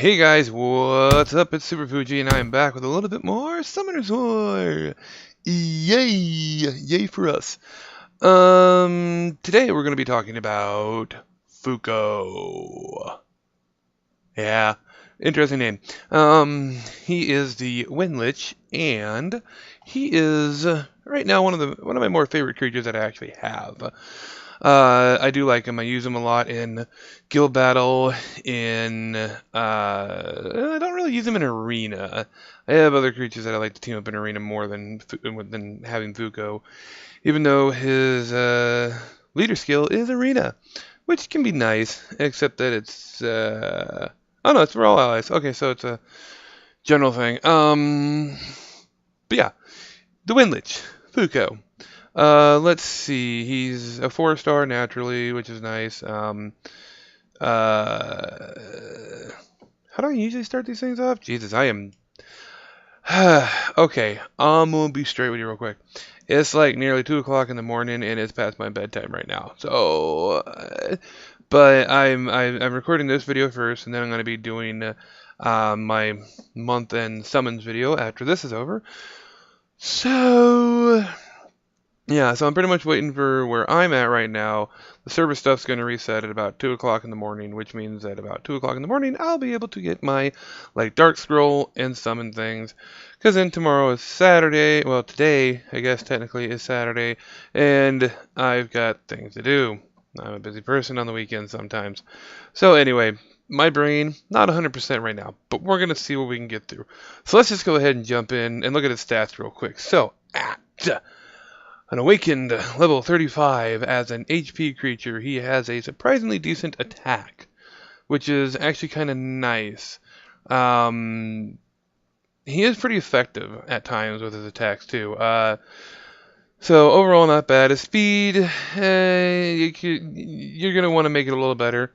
Hey guys, what's up? It's SUPERFUJI and I am back with a little bit more Summoner's War! Yay! Yay for us. Today we're going to be talking about Fuco. Yeah, interesting name. He is the Wind Lich, and he is right now one of my more favorite creatures that I actually have. I do like him. I use him a lot in guild battle. I don't really use him in arena. I have other creatures that I like to team up in arena more than having Fuko, even though his leader skill is arena, which can be nice, except that it's oh no, it's for all allies. Okay, so it's a general thing. But yeah, the Wind Lich, Fuko. Let's see. He's a 4-star naturally, which is nice. How do I usually start these things off? Jesus, I am. Okay, I'm gonna be straight with you real quick. It's like nearly 2 o'clock in the morning, and it's past my bedtime right now. So, but I'm recording this video first, and then I'm gonna be doing my month-end summons video after this is over. So. Yeah, so I'm pretty much waiting for where I'm at right now. The server stuff's going to reset at about 2 o'clock in the morning, which means that about 2 o'clock in the morning, I'll be able to get my, dark scroll and summon things. Because then tomorrow is Saturday. Well, today, I guess, technically is Saturday. And I've got things to do. I'm a busy person on the weekends sometimes. So anyway, my brain, not 100% right now. But we're going to see what we can get through. So let's just go ahead and jump in and look at his stats real quick. So, an awakened level 35 as an HP creature, he has a surprisingly decent attack, which is actually kind of nice. He is pretty effective at times with his attacks too. So overall, not bad. His speed, you're gonna want to make it a little better.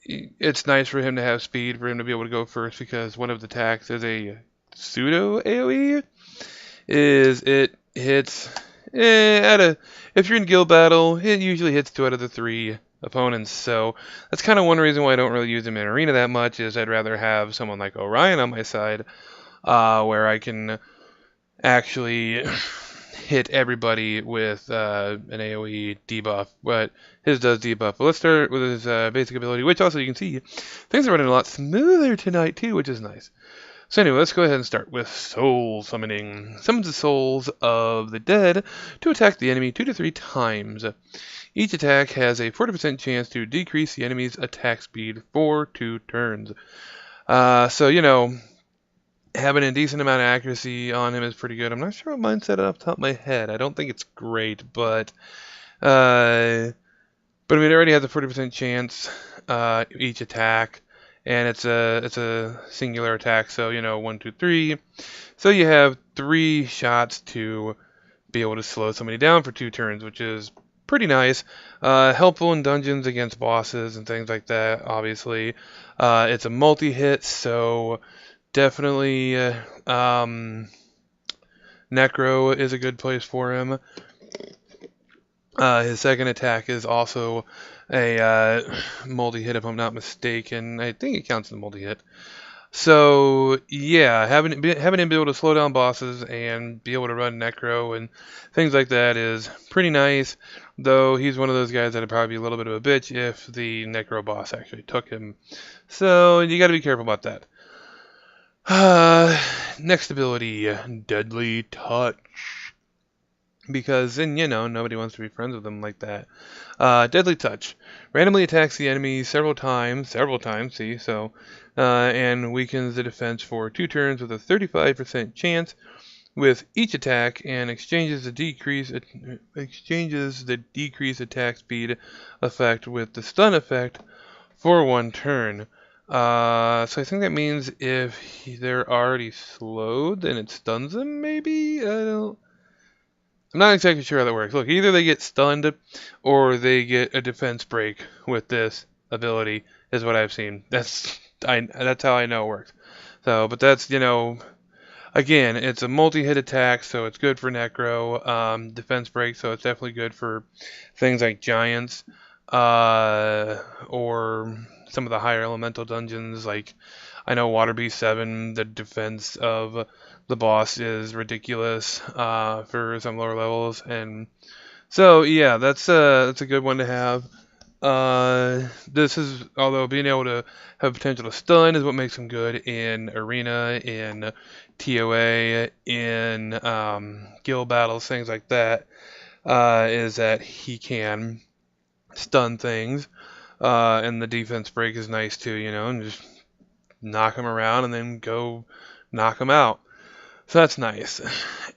It's nice for him to have speed, for him to be able to go first, because one of the attacks is a pseudo AoE. It hits if you're in guild battle, it usually hits 2 out of the 3 opponents. So that's kind of one reason why I don't really use him in arena that much, is I'd rather have someone like Orion on my side, where I can actually hit everybody with an AoE debuff. But his does debuff. But let's start with his basic ability, which also you can see things are running a lot smoother tonight too, which is nice. So anyway, let's go ahead and start with Soul Summoning. Summons the souls of the dead to attack the enemy 2 to 3 times. Each attack has a 40% chance to decrease the enemy's attack speed for 2 turns. So, having a decent amount of accuracy on him is pretty good. I'm not sure what mine's set off the top of my head. I don't think it's great, but I mean, it already has a 40% chance each attack. And it's a singular attack, so 1, 2, 3. So you have 3 shots to be able to slow somebody down for 2 turns, which is pretty nice. Helpful in dungeons against bosses and things like that. Obviously, it's a multi-hit, so definitely Necro is a good place for him. His second attack is also a multi-hit, if I'm not mistaken. I think it counts as a multi-hit. So yeah, having him be able to slow down bosses and be able to run Necro and things like that is pretty nice. Though he's one of those guys that'd probably be a little bit of a bitch if the Necro boss actually took him. So you got to be careful about that. Next ability, Deadly Touch. Because then, nobody wants to be friends with them like that. Deadly Touch. Randomly attacks the enemy several times, see, so, and weakens the defense for 2 turns with a 35% chance with each attack, and exchanges the decrease attack speed effect with the stun effect for 1 turn. So I think that means if they're already slowed, then it stuns them, maybe? I'm not exactly sure how that works. Look, either they get stunned or they get a defense break with this ability, is what I've seen. That's how I know it works. So, but that's, again, it's a multi-hit attack, so it's good for Necro. Defense break, so it's definitely good for things like Giants, or some of the higher elemental dungeons. Like I know Water Beast 7, the defense of the boss is ridiculous for some lower levels, and so yeah, that's a good one to have. This is, although being able to have potential to stun is what makes him good in arena, in TOA, in guild battles, things like that. Is that he can stun things, and the defense break is nice too, and just knock him around and then go knock him out. So that's nice.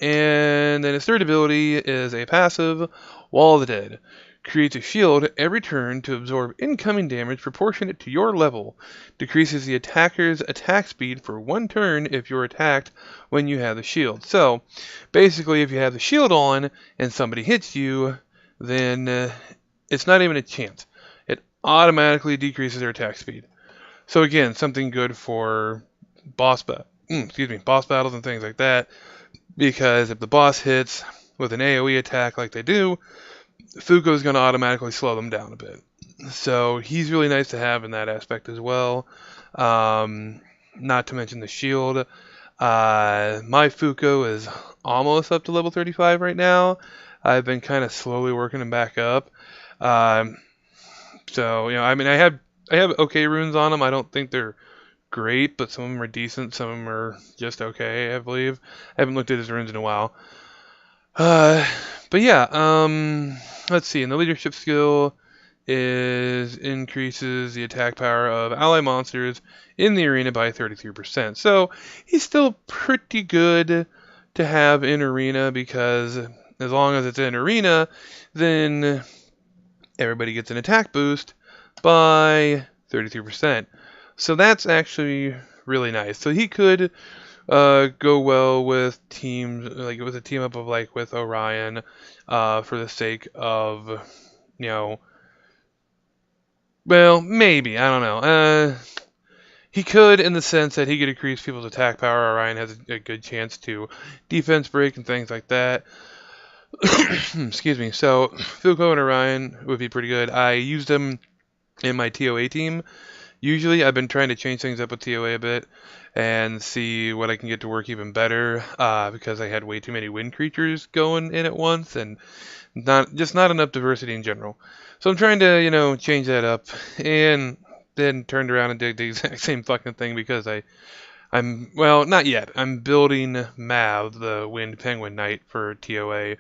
And then his third ability is a passive, Wall of the Dead. Creates a shield every turn to absorb incoming damage proportionate to your level. Decreases the attacker's attack speed for 1 turn if you're attacked when you have the shield. So, basically, if you have the shield on and somebody hits you, then it's not even a chance. It automatically decreases their attack speed. So again, something good for boss battles and things like that. Because if the boss hits with an AoE attack like they do, Fuco is going to automatically slow them down a bit. So he's really nice to have in that aspect as well. Not to mention the shield. My Fuco is almost up to level 35 right now. I've been kind of slowly working him back up. So I mean, I have okay runes on him. I don't think they're great, but some of them are decent. Some of them are just okay, I believe. I haven't looked at his runes in a while. But yeah, let's see. And the leadership skill increases the attack power of ally monsters in the arena by 33%. So he's still pretty good to have in arena, because as long as it's in arena, then everybody gets an attack boost by 33%. So that's actually really nice. So he could go well with teams, like with a team up of like with Orion, for the sake of, well, maybe, I don't know. He could, in the sense that he could increase people's attack power. Orion has a good chance to defense break and things like that. Excuse me. So Fuco and Orion would be pretty good. I used them in my TOA team. Usually, I've been trying to change things up with TOA a bit and see what I can get to work even better, because I had way too many wind creatures going in at once, and not enough diversity in general. So I'm trying to, change that up, and then turned around and did the exact same fucking thing, because well, not yet. I'm building Mav, the Wind Penguin Knight, for TOA,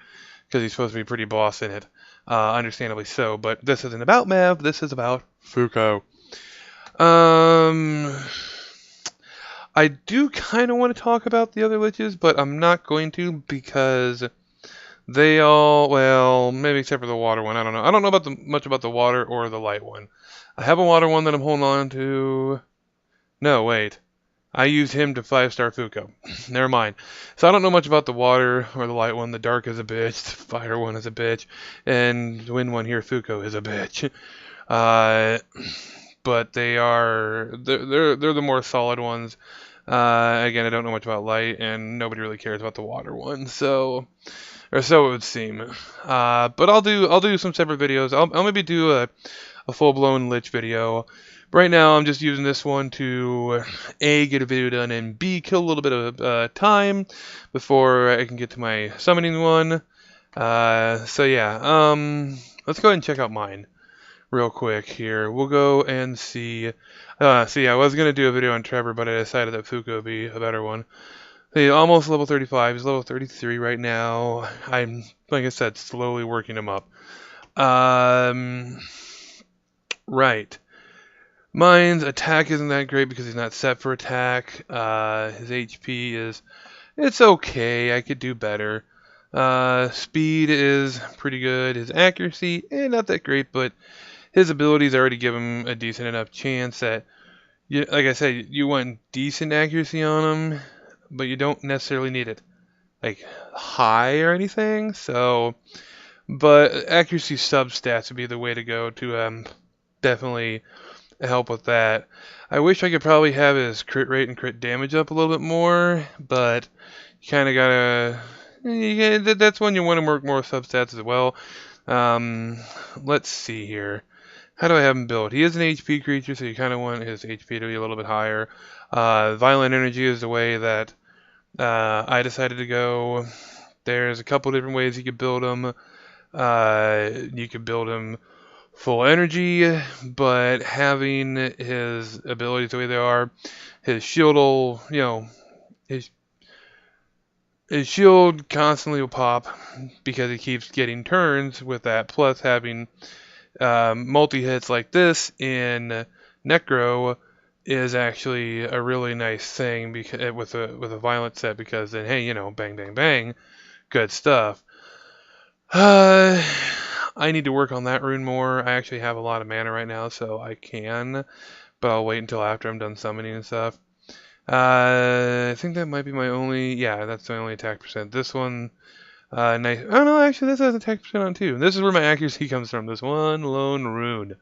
because he's supposed to be pretty boss in it. Understandably so, but this isn't about Mav, this is about Fuco. I do kind of want to talk about the other liches, but I'm not going to, because they all, well, maybe except for the water one, I don't know. I don't know much about the water or the light one. I have a water one that I'm holding on to. No, wait. I used him to 5-star Fuco. Never mind. So I don't know much about the water or the light one. The dark is a bitch. The fire one is a bitch. And the wind one here, Fuco, is a bitch. But they're the more solid ones. Again, I don't know much about light, and nobody really cares about the water one. So it would seem. But I'll do some separate videos. I'll maybe do a full-blown Lich video. Right now, I'm just using this one to A, get a video done, and B, kill a little bit of time before I can get to my summoning one. So yeah, let's go ahead and check out mine real quick here. We'll go and see. See, I was gonna do a video on Trevor, but I decided that Fuco would be a better one. He's almost level 35. He's level 33 right now. I'm, like I said, slowly working him up. Right. Mine's attack isn't that great because he's not set for attack. His HP it's okay. I could do better. Speed is pretty good. His accuracy, not that great, but his abilities already give him a decent enough chance that, like I said, you want decent accuracy on him, but you don't necessarily need it like high or anything. So, but accuracy substats would be the way to go to definitely help with that. I wish I could probably have his crit rate and crit damage up a little bit more, but you kind of gotta. That's when you want to work more substats as well. Let's see here. how do I have him built? He is an HP creature, so you kind of want his HP to be a little bit higher. Violent Energy is the way that I decided to go. There's a couple different ways you could build him. You could build him full energy, but having his abilities the way they are, his shield will, his shield constantly will pop because he keeps getting turns with that. Plus, having multi hits like this in Necro is actually a really nice thing because with a violent set, because then hey, bang bang bang, good stuff. I need to work on that rune more. I actually have a lot of mana right now, so I can, but I'll wait until after I'm done summoning and stuff. I think that might be my only, yeah, that's my only attack percent. This one, nice. Oh no, actually, this has attack percent on too. This is where my accuracy comes from. This one lone rune.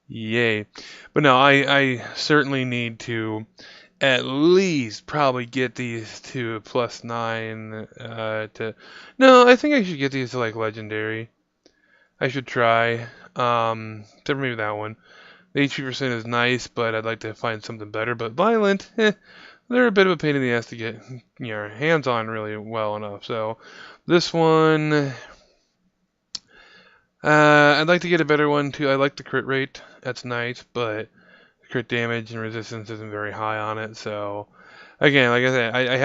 Yay. But no, I certainly need to at least probably get these to +9 to. No, I think I should get these to like legendary. I should try. Except maybe that one. The HP percent is nice, but I'd like to find something better. But violent, they're a bit of a pain in the ass to get your hands on really well enough. So this one, I'd like to get a better one too. I like the crit rate, that's nice, but crit damage and resistance isn't very high on it. So again, like I said, I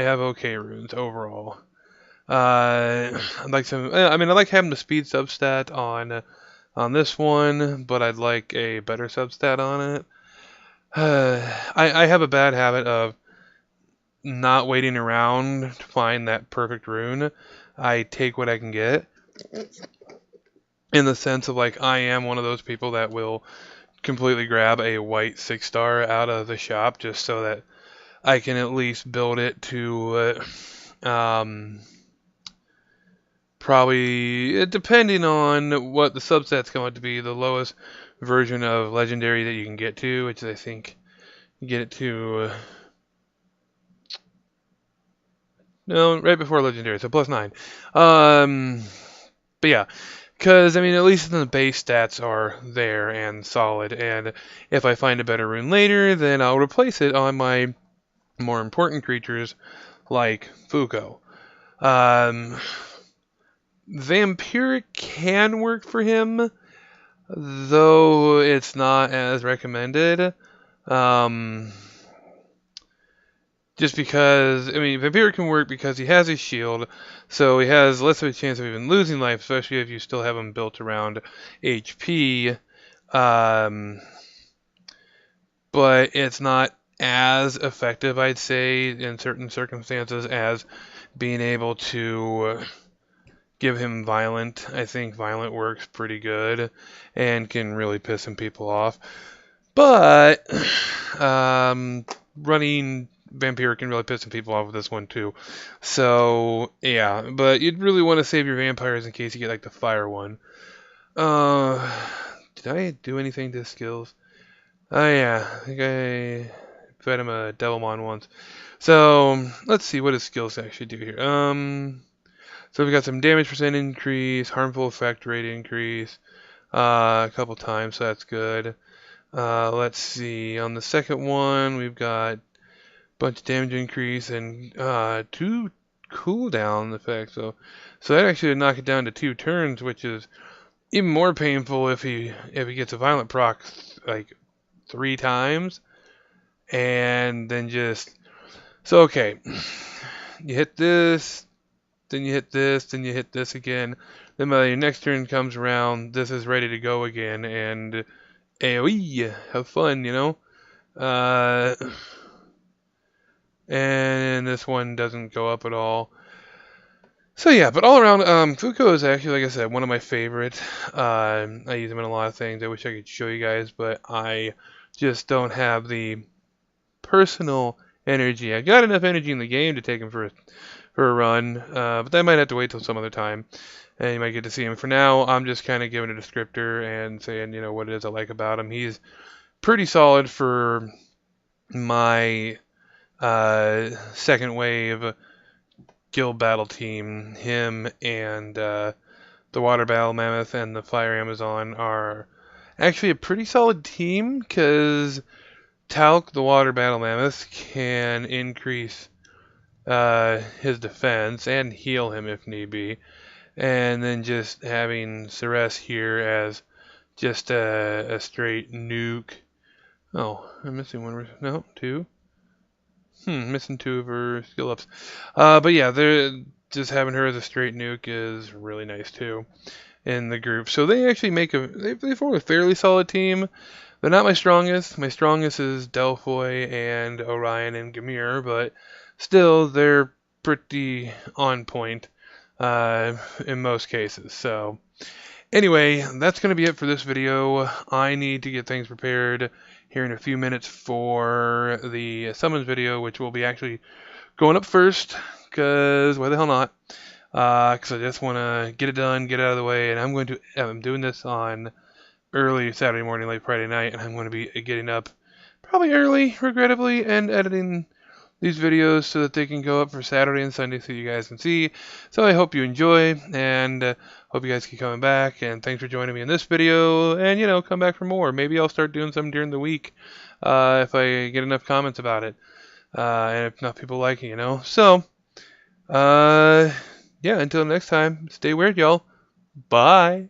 have okay runes overall. I'd like some. I mean, I like having the speed substat on this one, but I'd like a better substat on it. I have a bad habit of not waiting around to find that perfect rune. I take what I can get. In the sense of like, I am one of those people that will completely grab a white 6-star out of the shop just so that I can at least build it to probably, depending on what the subset's going to be, the lowest version of legendary that you can get to, which is, I think, you get it to no, right before legendary, so +9. But yeah, because I mean, at least the base stats are there and solid, and if I find a better rune later, then I'll replace it on my more important creatures like Fuco. Vampiric can work for him, though it's not as recommended. Just because, I mean, Vampiric can work because he has his shield, so he has less of a chance of even losing life, especially if you still have him built around HP. But it's not as effective, I'd say, in certain circumstances as being able to give him Violent. I think Violent works pretty good and can really piss some people off. But running Vampire can really piss some people off with this one too. So yeah, but you'd really want to save your vampires in case you get like the fire one. Did I do anything to skills? Oh yeah, I think I fed him a Devilmon once. So let's see what his skills actually do here. So we've got some damage percent increase, harmful effect rate increase, a couple times, so that's good. Let's see, on the second one, we've got a bunch of damage increase and 2 cooldown effects. So that actually would knock it down to 2 turns, which is even more painful if he gets a violent proc like 3 times, and then just so okay, you hit this, then you hit this, then you hit this again. Then by your next turn comes around, this is ready to go again, and AoE, have fun, and this one doesn't go up at all. So yeah, but all around, Fuco is actually, like I said, one of my favorite. I use him in a lot of things. I wish I could show you guys, but I just don't have the personal energy. I've got enough energy in the game to take him for a run, but that might have to wait till some other time, and you might get to see him. For now, I'm just kind of giving a descriptor and saying, what it is I like about him. He's pretty solid for my second wave guild battle team. Him and the Water Battle Mammoth and the Fire Amazon are actually a pretty solid team because Talc, the Water Battle Mammoth, can increase his defense and heal him if need be. And then just having Ceres here as just a straight nuke. Oh, I'm missing one. No, two. Missing two of her skill ups. But yeah, they're just having her as a straight nuke is really nice too in the group. So they actually they form a fairly solid team. They're not my strongest. My strongest is Delphoy and Orion and Gamir, but still they're pretty on point in most cases. So anyway, that's going to be it for this video. I need to get things prepared here in a few minutes for the summons video, which will be actually going up first, because why the hell not? Because I just want to get it done, get it out of the way, and I'm doing this on early Saturday morning, late Friday night, and I'm going to be getting up probably early, regrettably, and editing these videos so that they can go up for Saturday and Sunday so you guys can see. So I hope you enjoy, and hope you guys keep coming back, and thanks for joining me in this video, and, come back for more. Maybe I'll start doing some during the week if I get enough comments about it, and if enough people like it. So, yeah, until next time, stay weird, y'all. Bye.